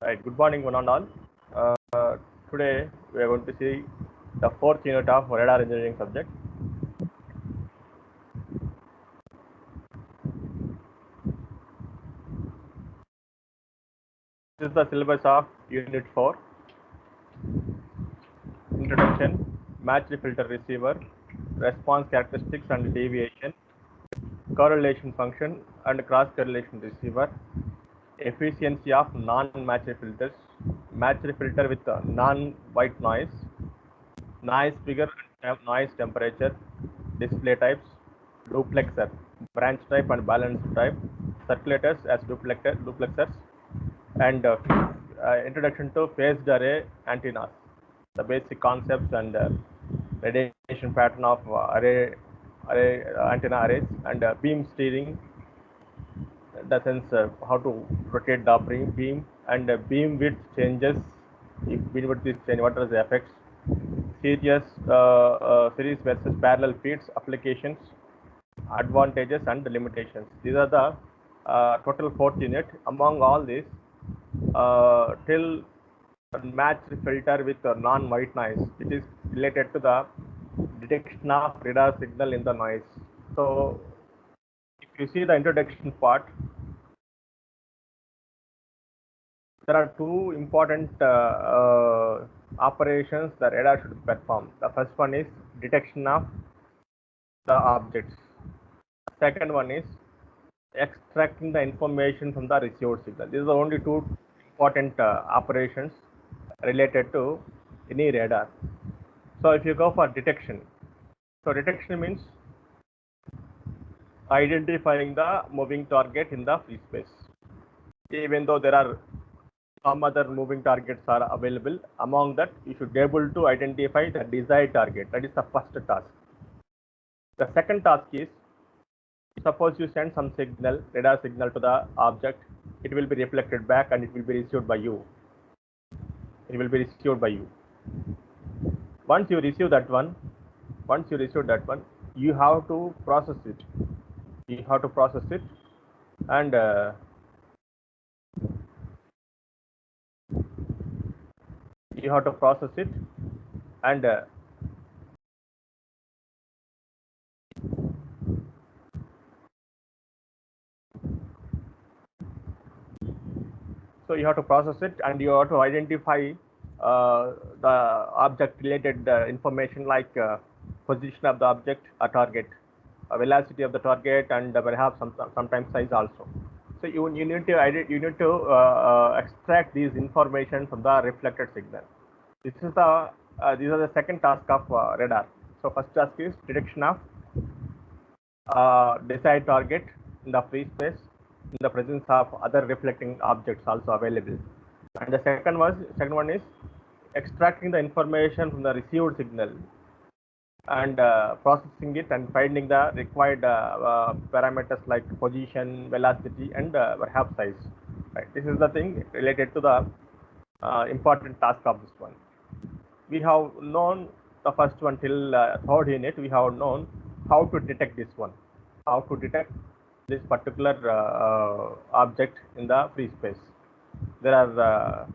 Right, good morning, one and all. Today we are going to see the fourth unit of radar engineering subject. This is the syllabus of Unit 4. Introduction, matched filter receiver, response characteristics and deviation, correlation function and cross correlation receiver, efficiency of non-matched filters, matched filter with non-white noise, noise figure and noise temperature, display types, duplexer, branch type and balance type, circulators as duplexers, and introduction to phased array antennas, the basic concepts and radiation pattern of array antenna arrays, and beam steering, in the sense how to rotate the beam, and beam width changes. If beam width is changed, what are the effects? Series versus parallel feeds applications, advantages and limitations. These are the total fourth unit. Among all these, till matched filter with non-white noise, it is related to the detection of radar signal in the noise. So, if you see the introduction part, there are two important operations the radar should perform. The first one is detection of the objects. Second one is extracting the information from the received signal. These are the only two important operations related to any radar. So if you go for detection, so detection means identifying the moving target in the free space. Even though there are some other moving targets are available, among that you should be able to identify the desired target. That is the first task. The second task is, suppose you send some signal, radar signal to the object, it will be reflected back and it will be received by you. It will be received by you. Once you receive that one, you have to process it. You have to process it, and you have to process it, and so you have to process it, and you have to identify the object related information like position of the object, a target, velocity of the target, and perhaps sometimes size also. So you need to extract these information from the reflected signal. This is the these are the second task of radar. So first task is detection of desired target in the free space in the presence of other reflecting objects also available. And the second one is extracting the information from the received signal and processing it and finding the required parameters like position, velocity, and perhaps size. Right. This is the thing related to the important task of this one. We have known the first one till third unit. We have known how to detect this one, how to detect this particular object in the free space. There are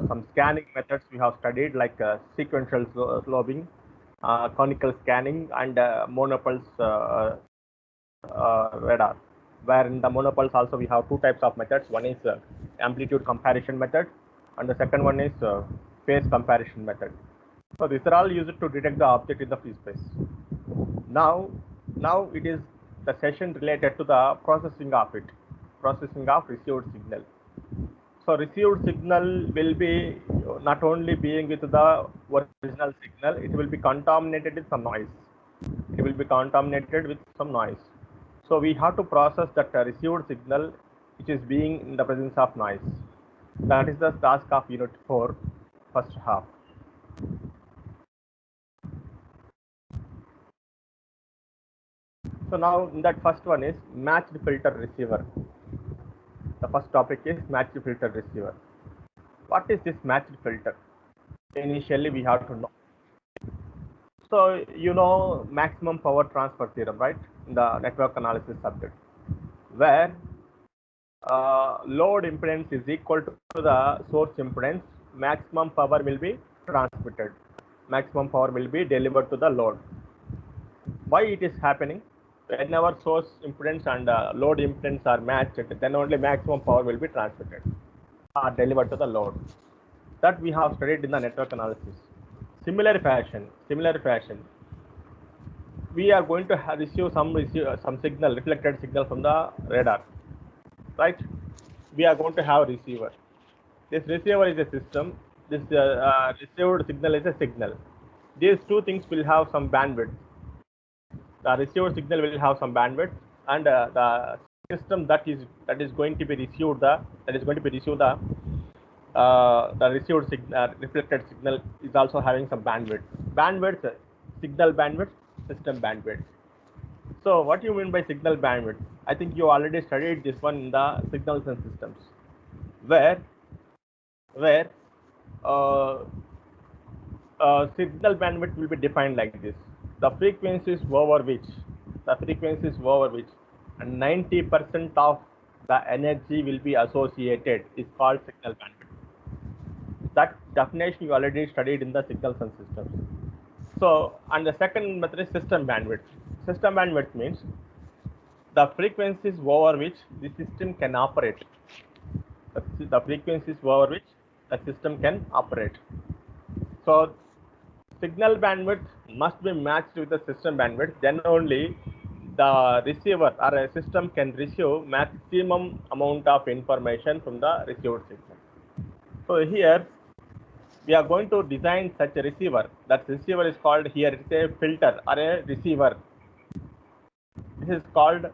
some scanning methods we have studied, like sequential sloping, conical scanning, and monopulse radar. Where in the monopulse also we have two types of methods. One is amplitude comparison method, and the second one is phase comparison method. So these are all used to detect the object in the free space. Now it is the session related to the processing of it, processing of received signal. So received signal will be not only being with the original signal, it will be contaminated with some noise. It will be contaminated with some noise. So we have to process that received signal which is being in the presence of noise. That is the task of Unit 4, first half. So now that first one is matched filter receiver. The first topic is matched filter receiver. What is this matched filter? Initially we have to know. So you know maximum power transfer theorem, right? In the network analysis subject, where load impedance is equal to the source impedance, maximum power will be transmitted. Maximum power will be delivered to the load. Why it is happening? Whenever source impedance and load impedance are matched, then only maximum power will be transmitted or delivered to the load. That we have studied in the network analysis. Similar fashion, we are going to receive some signal, reflected signal from the radar, right? We are going to have receiver. This receiver is a system. This received signal is a signal. These two things will have some bandwidth. The receiver signal will have some bandwidth, and the system that is going to be received the received signal, reflected signal is also having some bandwidth. Signal bandwidth, system bandwidth. So what do you mean by signal bandwidth? I think you already studied this one in the signals and systems, where uh, signal bandwidth will be defined like this: the frequencies over which, and 90% of the energy will be associated is called signal bandwidth. That definition you already studied in the signals and systems. So, and the second method is system bandwidth. System bandwidth means the frequencies over which the system can operate. The frequencies over which the system can operate. So, signal bandwidth must be matched with the system bandwidth. Then only the receiver or a system can receive maximum amount of information from the received signal. So here we are going to design such a receiver. That receiver is called here, it's a filter or a receiver. This is called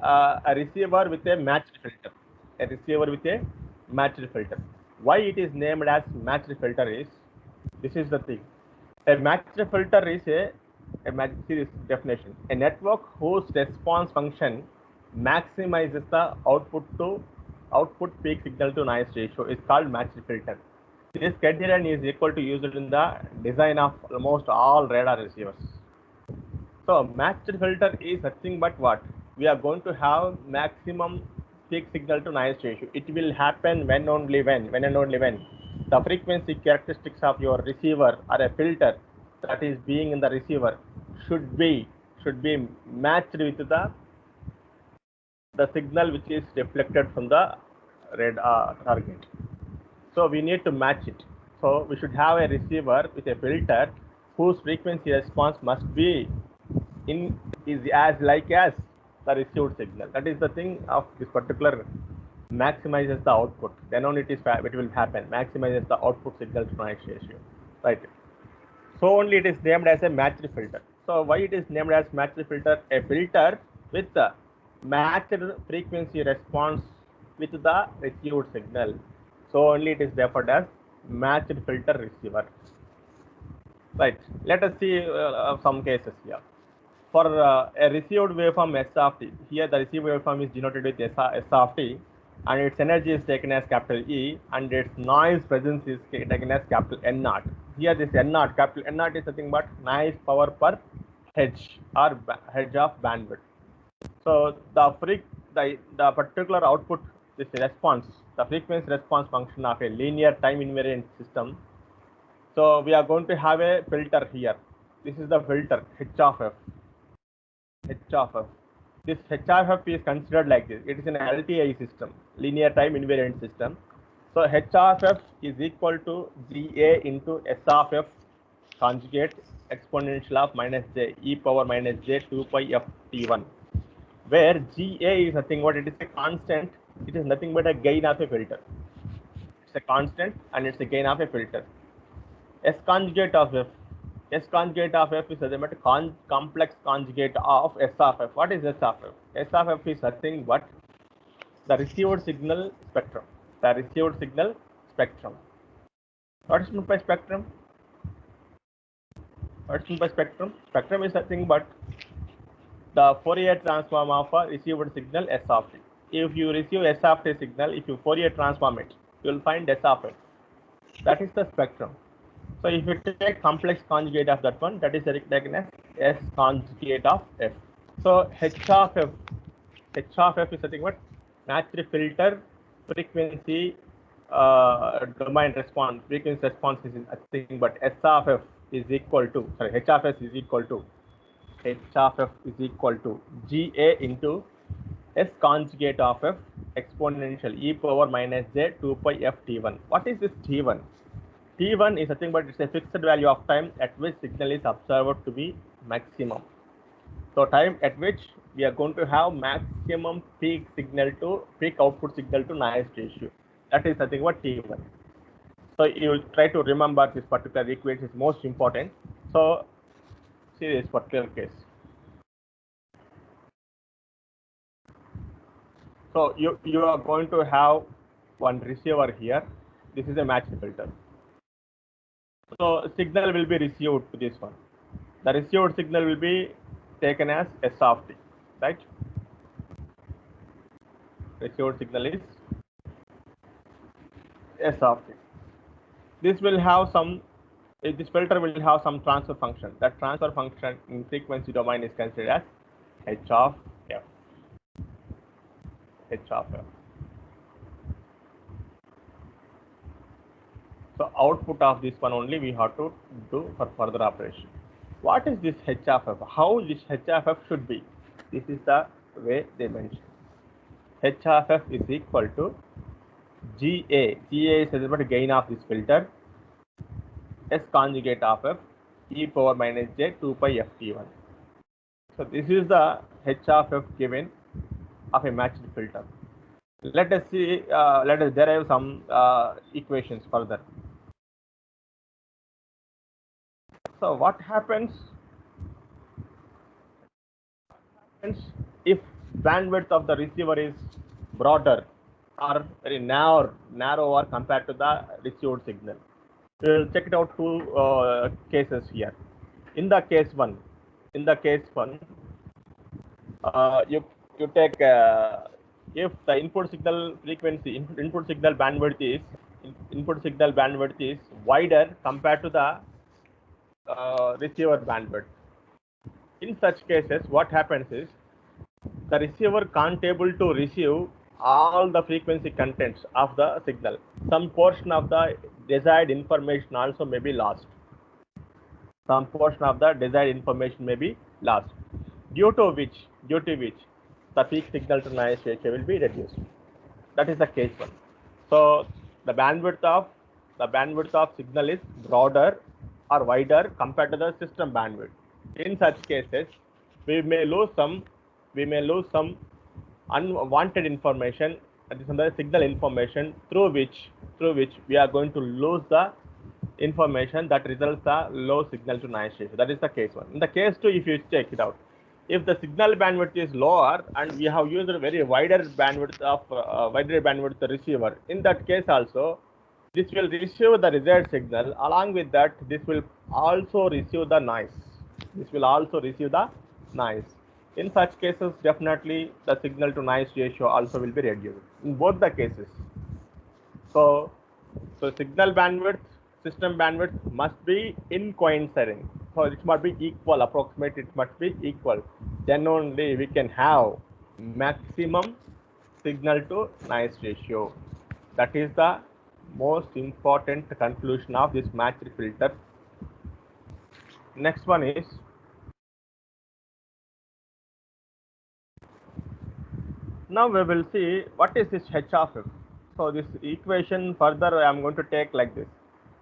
a receiver with a matched filter. A receiver with a matched filter. Why it is named as matched filter is, this is the thing. A matched filter is a matched series definition. A network whose response function maximizes the output peak signal to noise ratio is called matched filter. This criterion is equal to used in the design of almost all radar receivers. So matched filter is nothing but what? We are going to have maximum peak signal to noise ratio. It will happen when and only when the frequency characteristics of your receiver or a filter that is being in the receiver should be matched with the signal which is reflected from the target. So we need to match it. So we should have a receiver with a filter whose frequency response must be is as like as the received signal. That is the thing of this particular maximizes the output. Then only it will happen. Maximizes the output signal to noise ratio. Right. So only it is named as a matched filter. So why it is named as matched filter? A filter with the matched frequency response with the received signal. So only it is referred as matched filter receiver. Right. Let us see some cases here. For a received waveform S of t, here the received waveform is denoted with S of t, and its energy is taken as capital E, and its noise presence is taken as capital N naught. Here this N naught, capital N naught is nothing but noise power per hedge or hedge of bandwidth. So the particular output, this response, the frequency response function of a linear time invariant system. So we are going to have a filter here. This is the filter H of f. This H of f is considered like this. It is an LTI system, linear time invariant system. So H of f is equal to GA into S of f conjugate exponential of minus j e power minus j 2 pi f t1, where GA is nothing but it is a constant. It is nothing but a gain of a filter. It's a constant and it's a gain of a filter. S conjugate of f. S conjugate of f is nothing but complex conjugate of S of f. What is S of f? S of f is nothing but the received signal spectrum. What is meant by spectrum? Spectrum is nothing but the Fourier transform of a received signal S of t. If you receive S of t signal, if you Fourier transform it, you will find S of f. That is the spectrum. So if you take complex conjugate of that one, that is taken as S conjugate of f. So H of f is nothing but matched filter frequency domain response, frequency response is nothing but S of f is equal to, sorry, H of s is equal to, H of f is equal to GA into S conjugate of f exponential e power minus j 2 pi f t1. What is this t1? T1 is nothing but it's a fixed value of time at which signal is observed to be maximum. So time at which we are going to have maximum peak signal to peak output signal to noise ratio. That is nothing but T1. So you will try to remember this particular equation is most important. So see this particular case. So you are going to have one receiver here. This is a matched filter. So signal will be received to this one. The received signal will be taken as S of t, right? Received signal is S of t. This will have some, this filter will have some transfer function. That transfer function in frequency domain is considered as H of f. H of f. So output of this one only we have to do for further operation. What is this H of f? How this H of f should be? This is the way they mention. H of f is equal to GA. GA is the gain of this filter. S conjugate of f e power minus j 2 pi f t1. So this is the H of f given of a matched filter. Let us see. Let us derive some equations further. So what happens if bandwidth of the receiver is broader or very narrower compared to the received signal? We will check it out two cases here. In the case one, you take if the input signal frequency, input signal bandwidth is wider compared to the receiver bandwidth. In such cases, what happens is the receiver can't able to receive all the frequency contents of the signal. Some portion of the desired information also may be lost. Some portion of the desired information may be lost, due to which the peak signal to noise ratio will be reduced. That is the case one. So the bandwidth of signal is broader or wider compared to the system bandwidth. In such cases, we may lose some unwanted information, that is the signal information, through which we are going to lose the information that results the low signal to noise ratio. That is the case one. In the case two, if you check it out, if the signal bandwidth is lower and we have used a very wider bandwidth the receiver, in that case also this will receive the desired signal. Along with that, this will also receive the noise. In such cases, definitely the signal to noise ratio also will be reduced in both the cases. So signal bandwidth, system bandwidth must be in coinciding. So it must be equal, approximate, it must be equal. Then only we can have maximum signal to noise ratio. That is the most important conclusion of this matched filter. Next one is, now we will see what is this H of f. So this equation further I am going to take like this.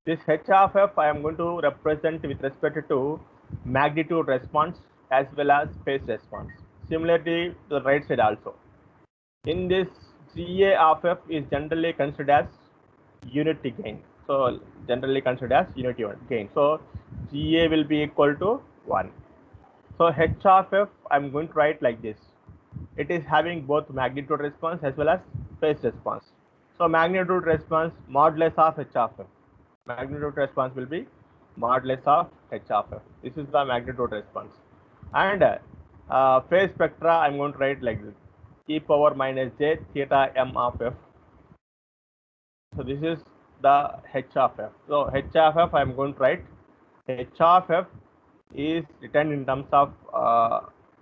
This H of f I am going to represent with respect to magnitude response as well as phase response. Similarly to the right side also. In this, GA of f is generally considered as unity gain. So generally considered as unity gain. So GA will be equal to 1. So H of f I am going to write like this. It is having both magnitude response as well as phase response. So magnitude response modulus of H of f. Magnitude response will be modulus of H of f. This is the magnitude response. And phase spectra I am going to write like this. E power minus j theta m of f. So this is the H of f. So H of f I am going to write. H of f is written in terms of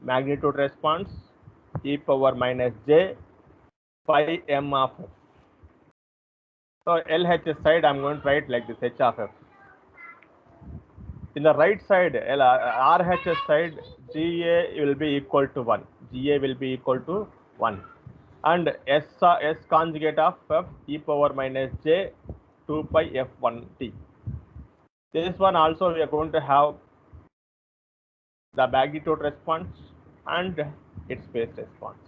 magnitude response e power minus j pi m of f. So LHS side I'm going to write like this, h of f. In the right side, RHS side, GA will be equal to 1. GA will be equal to 1. And S conjugate of f e power minus j 2 pi f1t. This one also we are going to have the magnitude response and its phase response.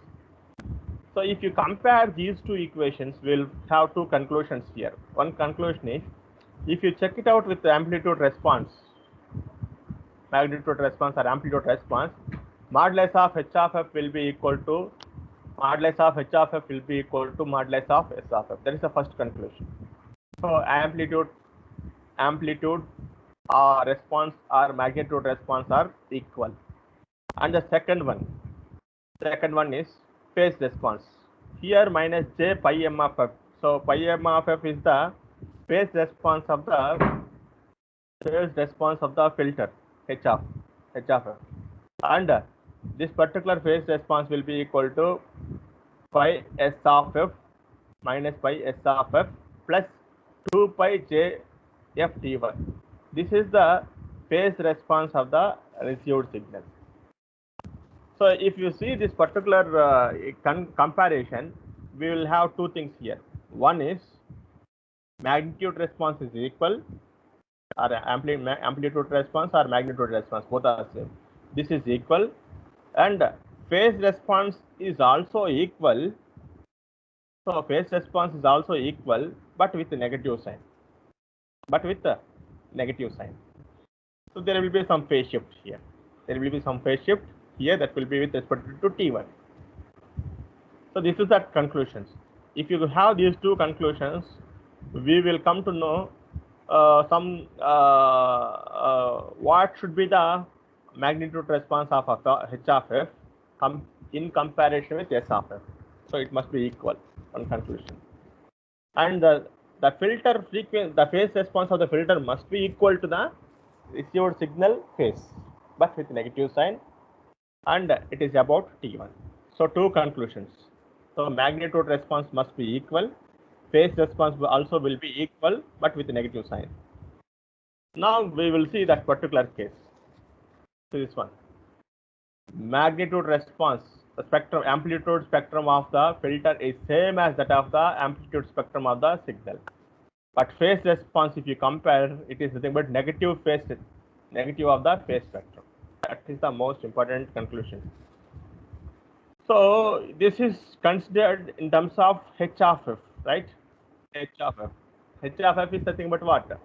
So if you compare these two equations, we'll have two conclusions here. One conclusion is, if you check it out with the amplitude response, magnitude response or amplitude response, modulus of h of f will be equal to modulus of h of f will be equal to modulus of s of f. That is the first conclusion. So amplitude response or magnitude response are equal. And the second one is phase response. Here minus j pi m of f. So pi m of f is the phase response of the filter h of f, and this particular phase response will be equal to pi s of f minus pi s of f plus 2 pi j f t1. This is the phase response of the received signal. So if you see this particular comparison, we will have two things here. One is magnitude response is equal, or amplitude response or magnitude response, both are same. This is equal, and phase response is also equal. So phase response is also equal, but with a negative sign. So there will be some phase shift here. That will be with respect to T1. So this is the conclusions. If you have these two conclusions, we will come to know what should be the magnitude response of h of f in comparison with s of f. So it must be equal. One conclusion. And the filter frequency, the phase response of the filter must be equal to the received signal phase, but with negative sign, and it is about T1. So two conclusions. So magnitude response must be equal, phase response also will be equal, but with a negative sign. Now we will see that particular case. So this one, magnitude response, the spectrum, amplitude spectrum of the filter is same as that of the amplitude spectrum of the signal. But phase response, if you compare, it is nothing but negative of the phase spectrum. That is the most important conclusion. So this is considered in terms of h of f, right? H of f. H of f is nothing but what?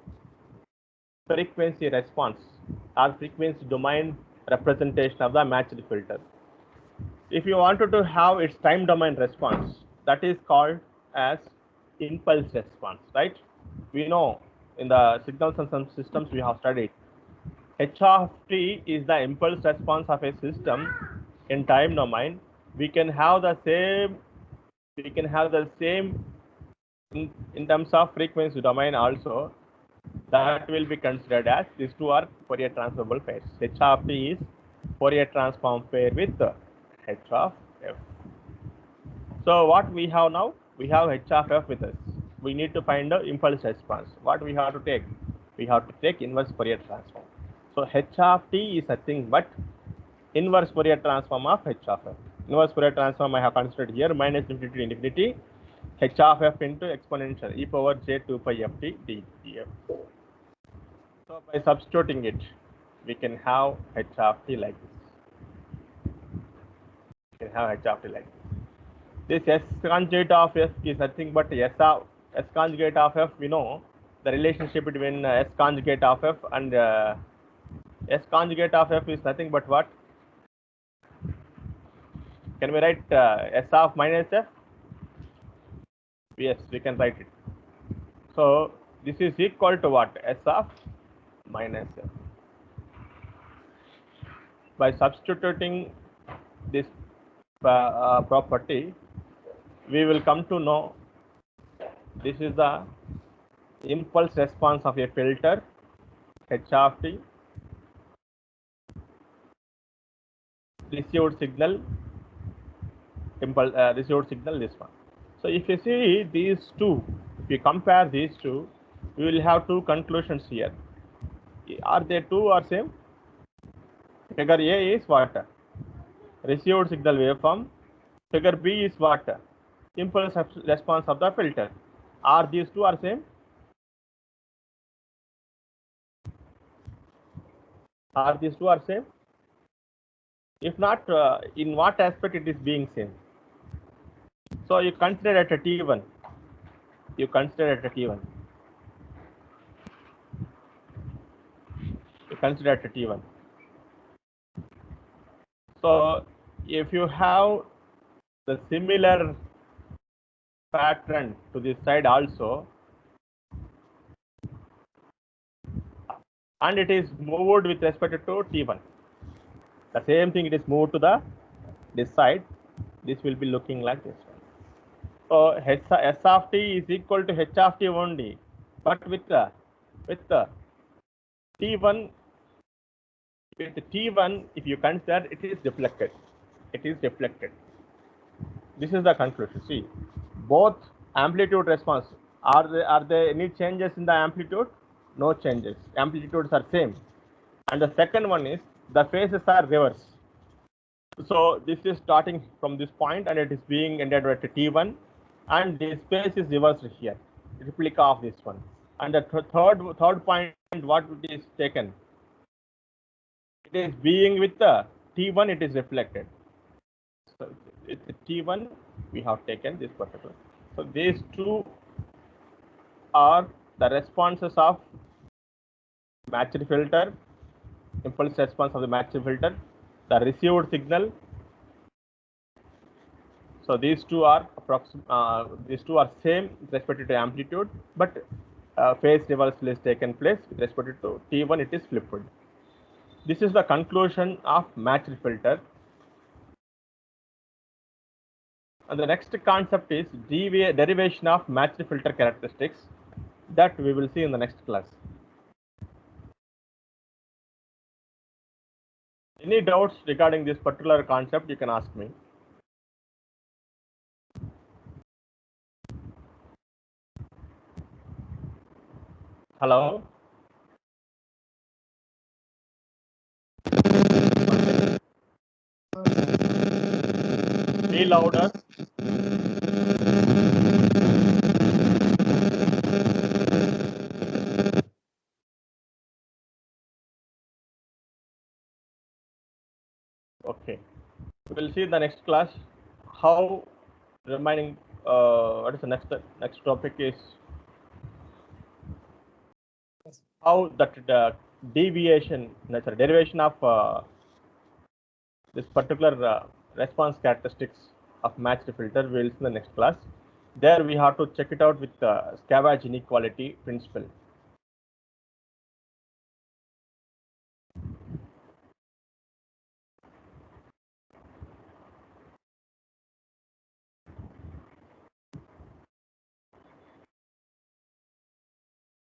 Frequency response or frequency domain representation of the matched filter. If you wanted to have its time domain response, that is called as impulse response, right? We know in the signals and some systems we have studied, h of t is the impulse response of a system in time domain. We can have the same in terms of frequency domain also. That will be considered as these two are Fourier transformable pairs. H of t is Fourier transform pair with h of f. So what we have now? We have h of f with us. We need to find the impulse response. What we have to take? We have to take inverse Fourier transform. So h of t is nothing but inverse Fourier transform of h of f. Inverse Fourier transform I have considered here, minus infinity to infinity, h of f into exponential e power j 2 pi f t df. So by substituting it, we can have h of t like this. This s conjugate of f is nothing but s conjugate of f. We know the relationship between s conjugate of f and s conjugate of f is nothing but what? Can we write s of minus f? Yes, we can write it. So this is equal to what? S of minus f. By substituting this property, we will come to know this is the impulse response of a filter h of t, received signal this one. So if you see these two, if you compare these two, we will have two conclusions here. Are they two or same? Figure A is what? Received signal waveform. Figure B is what? Impulse response of the filter. Are these two are same? Are these two are same? If not, in what aspect it is being same? So you consider at a T1. You consider at a T1. You consider at a T1. So if you have the similar pattern to this side also, and it is moved with respect to T1. The same thing, it is moved to this side. This will be looking like this one. So S of t is equal to H of t only, but with the T1, with the T1, if you consider, it is deflected. It is deflected. This is the conclusion. See, both amplitude response, are there any changes in the amplitude? No changes. Amplitudes are same. And the second one is the phases are reverse. So this is starting from this point and it is being ended at T1, and the space is reversed here, replica of this one. And the third point, what it is taken, it is being with the T1, it is reflected. So with the T1, we have taken this particular. So these two are the responses of matched filter, impulse response of the matched filter, the received signal. So these two are same with respect to amplitude, but phase reversal is taken place with respect to T1, it is flipped. This is the conclusion of matched filter. And the next concept is derivation of matched filter characteristics, that we will see in the next class. Any doubts regarding this particular concept, you can ask me. Hello? Be louder. Okay. We will see in the next class how remaining, what is the next topic is how that the deviation, derivation of this particular response characteristics of matched filter. We will see in the next class. There we have to check it out with the Scavage inequality principle.